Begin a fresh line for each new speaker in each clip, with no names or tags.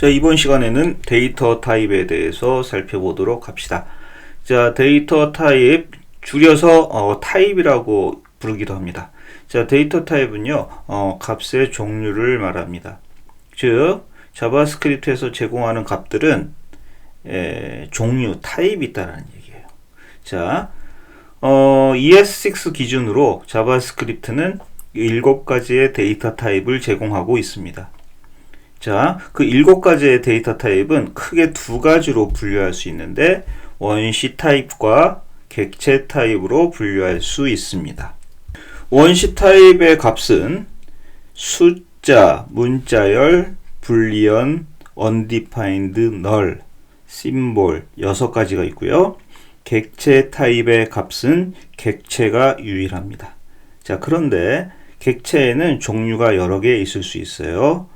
자, 이번 시간에는 데이터 타입에 대해서 살펴보도록 합시다. 자, 데이터 타입, 줄여서 타입이라고 부르기도 합니다. 자, 데이터 타입은요, 값의 종류를 말합니다. 즉, 자바스크립트에서 제공하는 값들은 종류, 타입이 있다는 얘기예요. 자, ES6 기준으로 자바스크립트는 7가지의 데이터 타입을 제공하고 있습니다. 자, 그 7가지의 데이터 타입은 크게 2가지로 분류할 수 있는데 원시 타입과 객체 타입으로 분류할 수 있습니다. 원시 타입의 값은 숫자, 문자열, 불리언, undefined, null, symbol 6가지가 있고요. 객체 타입의 값은 객체가 유일합니다. 자, 그런데 객체에는 종류가 여러 개 있을 수 있어요.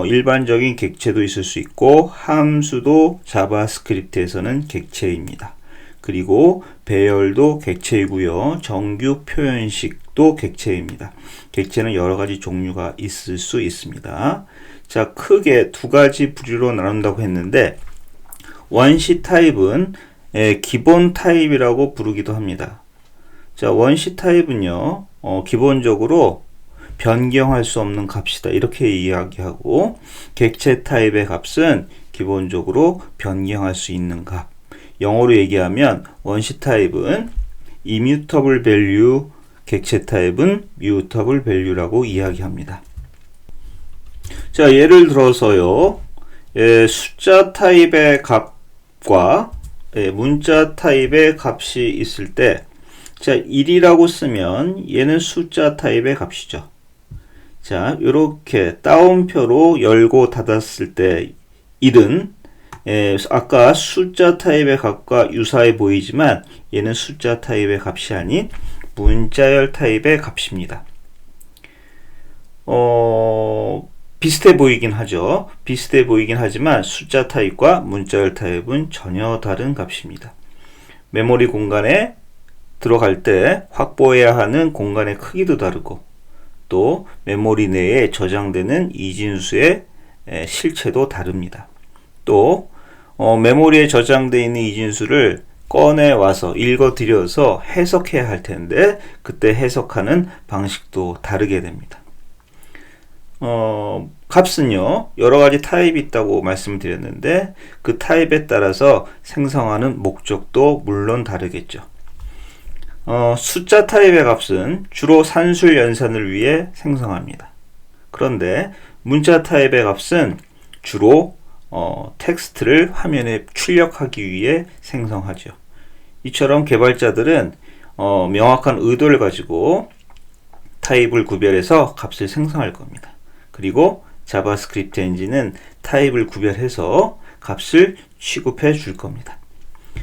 일반적인 객체도 있을 수 있고 함수도 자바스크립트에서는 객체입니다. 그리고 배열도 객체이고요. 정규 표현식도 객체입니다. 객체는 여러 가지 종류가 있을 수 있습니다. 자, 크게 2가지 부류로 나눈다고 했는데 원시 타입은 기본 타입이라고 부르기도 합니다. 자, 원시 타입은요, 기본적으로 변경할 수 없는 값이다 이렇게 이야기하고, 객체 타입의 값은 기본적으로 변경할 수 있는 값. 영어로 얘기하면 원시 타입은 immutable value, 객체 타입은 mutable value라고 이야기합니다. 자, 예를 들어서요, 숫자 타입의 값과 문자 타입의 값이 있을 때, 자, 1이라고 쓰면 얘는 숫자 타입의 값이죠. 자, 이렇게 따옴표로 열고 닫았을 때 1은 아까 숫자 타입의 값과 유사해 보이지만 얘는 숫자 타입의 값이 아닌 문자열 타입의 값입니다. 비슷해 보이긴 하죠. 비슷해 보이긴 하지만 숫자 타입과 문자열 타입은 전혀 다른 값입니다. 메모리 공간에 들어갈 때 확보해야 하는 공간의 크기도 다르고, 또 메모리 내에 저장되는 이진수의 실체도 다릅니다. 또 메모리에 저장되어 있는 이진수를 꺼내 와서 읽어드려서 해석해야 할 텐데 그때 해석하는 방식도 다르게 됩니다. 값은요, 여러 가지 타입이 있다고 말씀드렸는데 그 타입에 따라서 생성하는 목적도 물론 다르겠죠. 숫자 타입의 값은 주로 산술 연산을 위해 생성합니다. 그런데 문자 타입의 값은 주로 텍스트를 화면에 출력하기 위해 생성하죠. 이처럼 개발자들은 명확한 의도를 가지고 타입을 구별해서 값을 생성할 겁니다. 그리고 자바스크립트 엔진은 타입을 구별해서 값을 취급해 줄 겁니다.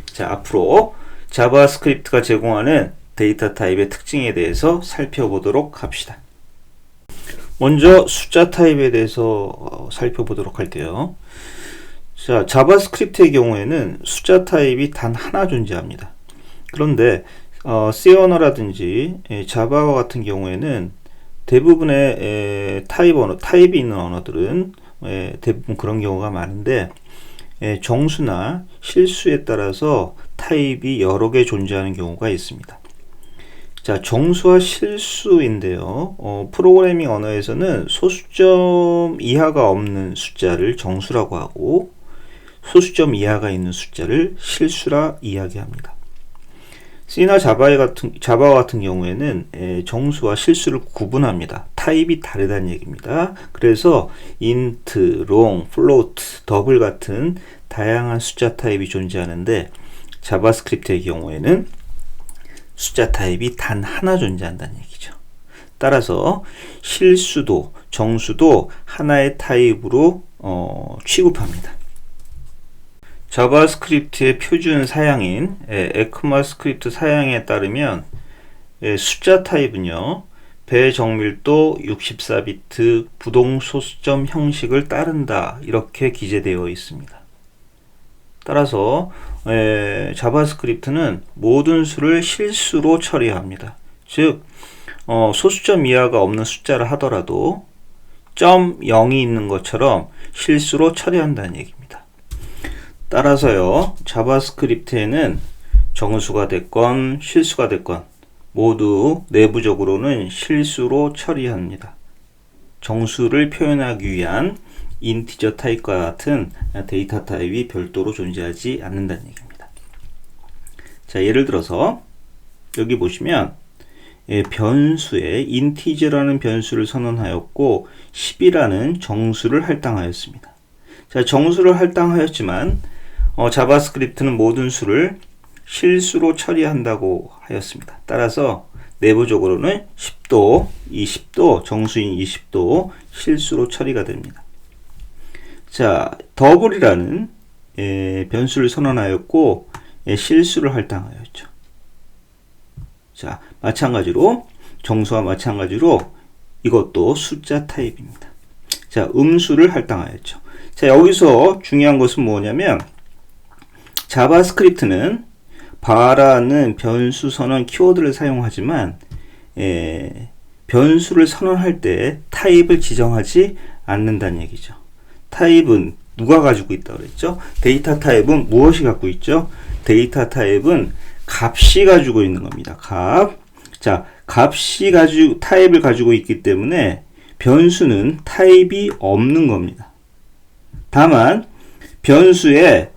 자, 앞으로 자바스크립트가 제공하는 데이터 타입의 특징에 대해서 살펴보도록 합시다. 먼저 숫자 타입에 대해서 살펴보도록 할게요. 자, 자바스크립트의 경우에는 숫자 타입이 단 하나 존재합니다. 그런데 C 언어라든지 자바와 같은 경우에는 대부분의 타입이 있는 언어들은 대부분 그런 경우가 많은데, 정수나 실수에 따라서 타입이 여러 개 존재하는 경우가 있습니다. 자, 정수와 실수인데요. 프로그래밍 언어에서는 소수점 이하가 없는 숫자를 정수라고 하고 소수점 이하가 있는 숫자를 실수라 이야기합니다. C나 자바 같은 경우에는 정수와 실수를 구분합니다. 타입이 다르다는 얘기입니다. 그래서 int, long, float, double 같은 다양한 숫자 타입이 존재하는데 자바스크립트의 경우에는 숫자 타입이 단 하나 존재한다는 얘기죠. 따라서 실수도 정수도 하나의 타입으로 취급합니다. 자바스크립트의 표준 사양인 에크마스크립트 사양에 따르면 숫자 타입은요, 배정밀도 64비트 부동소수점 형식을 따른다 이렇게 기재되어 있습니다. 따라서 자바스크립트는 모든 수를 실수로 처리합니다. 즉 소수점 이하가 없는 숫자를 하더라도 .0이 있는 것처럼 실수로 처리한다는 얘기입니다. 따라서요, 자바스크립트에는 정수가 됐건 실수가 됐건 모두 내부적으로는 실수로 처리합니다. 정수를 표현하기 위한 인티저 타입과 같은 데이터 타입이 별도로 존재하지 않는다는 얘기입니다. 자, 예를 들어서 여기 보시면 변수에 인티저라는 변수를 선언하였고 10이라는 정수를 할당하였습니다. 자, 정수를 할당하였지만 자바스크립트는 모든 수를 실수로 처리한다고 하였습니다. 따라서 내부적으로는 10도, 이 10도, 정수인 20도 실수로 처리가 됩니다. 자, 더블이라는 변수를 선언하였고 실수를 할당하였죠. 자, 마찬가지로 정수와 마찬가지로 이것도 숫자 타입입니다. 자, 음수를 할당하였죠. 자, 여기서 중요한 것은 뭐냐면 자바스크립트는 바라는 변수 선언 키워드를 사용하지만 변수를 선언할 때 타입을 지정하지 않는다는 얘기죠. 타입은 누가 가지고 있다고 그랬죠? 데이터 타입은 무엇이 갖고 있죠? 데이터 타입은 값이 가지고 있는 겁니다. 값. 자, 값이 타입을 가지고 있기 때문에 변수는 타입이 없는 겁니다. 다만 변수에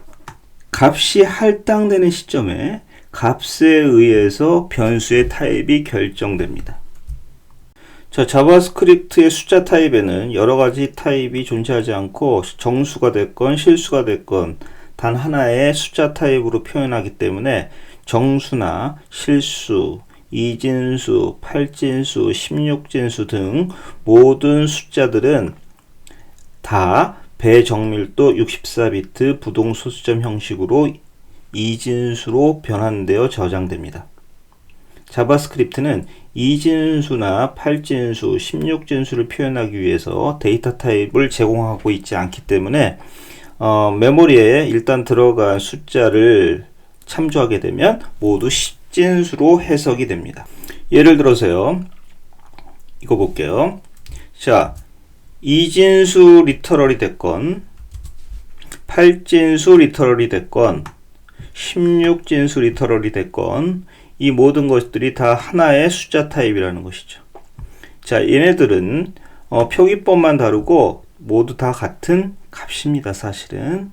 값이 할당되는 시점에 값에 의해서 변수의 타입이 결정됩니다. 자, 자바스크립트의 숫자 타입에는 여러 가지 타입이 존재하지 않고 정수가 됐건 실수가 됐건 단 하나의 숫자 타입으로 표현하기 때문에 정수나 실수, 이진수, 8진수, 16진수 등 모든 숫자들은 다 배정밀도 64비트 부동소수점 형식으로 이진수로 변환되어 저장됩니다. 자바스크립트는 이진수나 8진수, 16진수를 표현하기 위해서 데이터 타입을 제공하고 있지 않기 때문에 메모리에 일단 들어간 숫자를 참조하게 되면 모두 10진수로 해석이 됩니다. 예를 들어서요, 이거 볼게요. 자, 2진수 리터럴이 됐건 8진수 리터럴이 됐건 16진수 리터럴이 됐건 이 모든 것들이 다 하나의 숫자 타입이라는 것이죠. 자, 얘네들은 표기법만 다르고 모두 다 같은 값입니다. 사실은.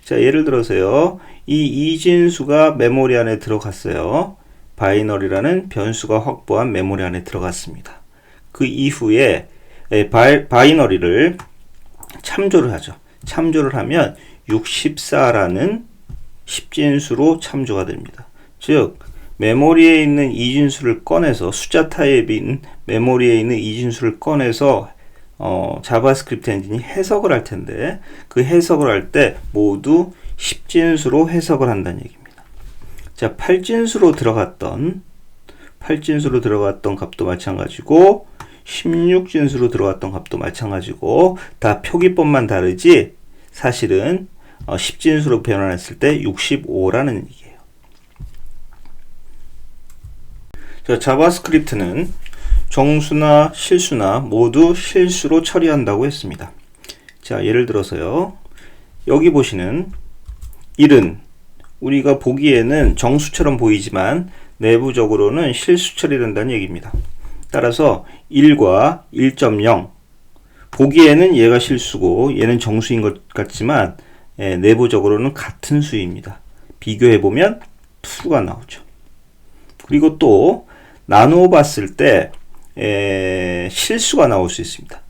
자, 예를 들어서요, 이 이진수가 메모리 안에 들어갔어요. 바이너리라는 변수가 확보한 메모리 안에 들어갔습니다. 그 이후에 바이너리를 참조를 하죠. 참조를 하면 64라는 10진수로 참조가 됩니다. 즉 메모리에 있는 이진수를 꺼내서 숫자 타입인 메모리에 있는 이진수를 꺼내서 자바스크립트 엔진이 해석을 할 텐데 그 해석을 할 때 모두 10진수로 해석을 한다는 얘기입니다. 자, 8진수로 들어갔던 값도 마찬가지고 16진수로 들어갔던 값도 마찬가지고 다 표기법만 다르지 사실은 10진수로 변환했을 때 65라는 얘기예요. 자, 자바스크립트는 정수나 실수나 모두 실수로 처리한다고 했습니다. 자, 예를 들어서요, 여기 보시는 1은 우리가 보기에는 정수처럼 보이지만 내부적으로는 실수 처리된다는 얘기입니다. 따라서 1과 1.0 보기에는 얘가 실수고 얘는 정수인 것 같지만 내부적으로는 같은 수입니다. 비교해보면 2가 나오죠. 그리고 또 나누어 봤을 때 실수가 나올 수 있습니다.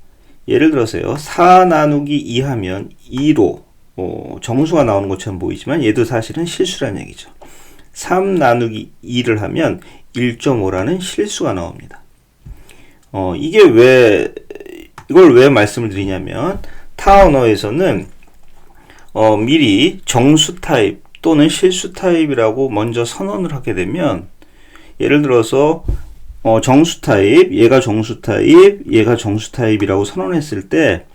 예를 들어서요, 4 나누기 2 하면 2로 정수가 나오는 것처럼 보이지만 얘도 사실은 실수라는 얘기죠. 3 나누기 2를 하면 1.5라는 실수가 나옵니다. 이걸 왜 말씀을 드리냐면 타 언어에서는 미리 정수 타입 또는 실수 타입이라고 먼저 선언을 하게 되면 예를 들어서 정수 타입, 얘가 정수 타입, 얘가 정수 타입이라고 선언했을 때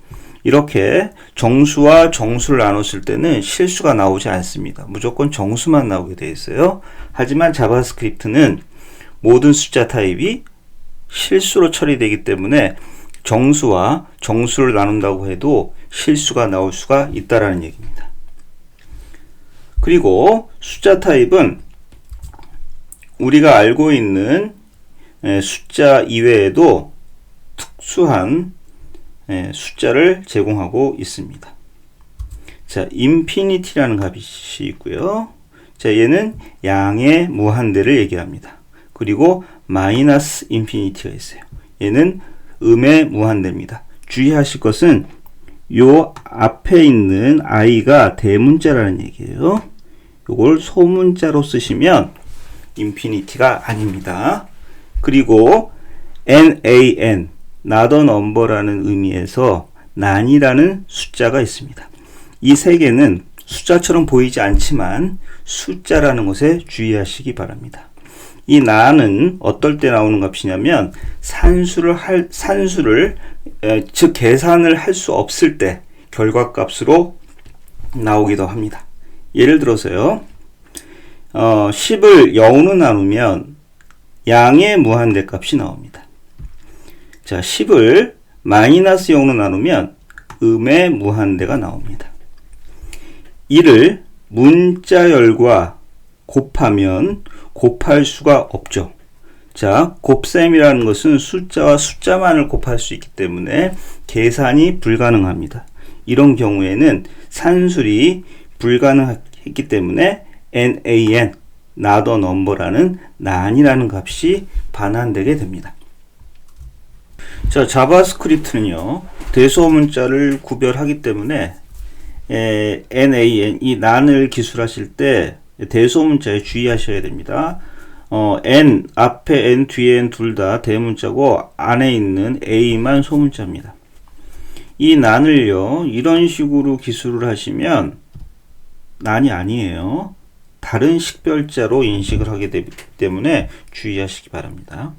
이렇게 정수와 정수를 나눴을 때는 실수가 나오지 않습니다. 무조건 정수만 나오게 되어 있어요. 하지만 자바스크립트는 모든 숫자 타입이 실수로 처리되기 때문에 정수와 정수를 나눈다고 해도 실수가 나올 수가 있다라는 얘기입니다. 그리고 숫자 타입은 우리가 알고 있는 숫자 이외에도 특수한 숫자를 제공하고 있습니다. 자, 인피니티라는 값이 있고요. 자, 얘는 양의 무한대를 얘기합니다. 그리고 마이너스 인피니티가 있어요. 얘는 음의 무한대입니다. 주의하실 것은 요 앞에 있는 i가 대문자라는 얘기예요. 요걸 소문자로 쓰시면 인피니티가 아닙니다. 그리고 nan, not a number라는 의미에서 난이라는 숫자가 있습니다. 이 세 개는 숫자처럼 보이지 않지만 숫자라는 것에 주의하시기 바랍니다. 이 난은 어떨 때 나오는 값이냐면 산수를 즉 계산을 할 수 없을 때 결과값으로 나오기도 합니다. 예를 들어서요. 10을 0으로 나누면 양의 무한대 값이 나옵니다. 자, 10을 마이너스 0으로 나누면 음의 무한대가 나옵니다. 이를 문자열과 곱하면 곱할 수가 없죠. 자, 곱셈이라는 것은 숫자와 숫자만을 곱할 수 있기 때문에 계산이 불가능합니다. 이런 경우에는 산술이 불가능했기 때문에 nan, not a number라는 난이라는 값이 반환되게 됩니다. 자, 자바스크립트는요, 대소문자를 구별하기 때문에 nan, 이 난을 기술하실 때 대소문자에 주의하셔야 됩니다. n, 앞에 n, 뒤에 n 둘 다 대문자고 안에 있는 a만 소문자입니다. 이 난을요, 이런 식으로 기술을 하시면 난이 아니에요. 다른 식별자로 인식을 하게 되기 때문에 주의하시기 바랍니다.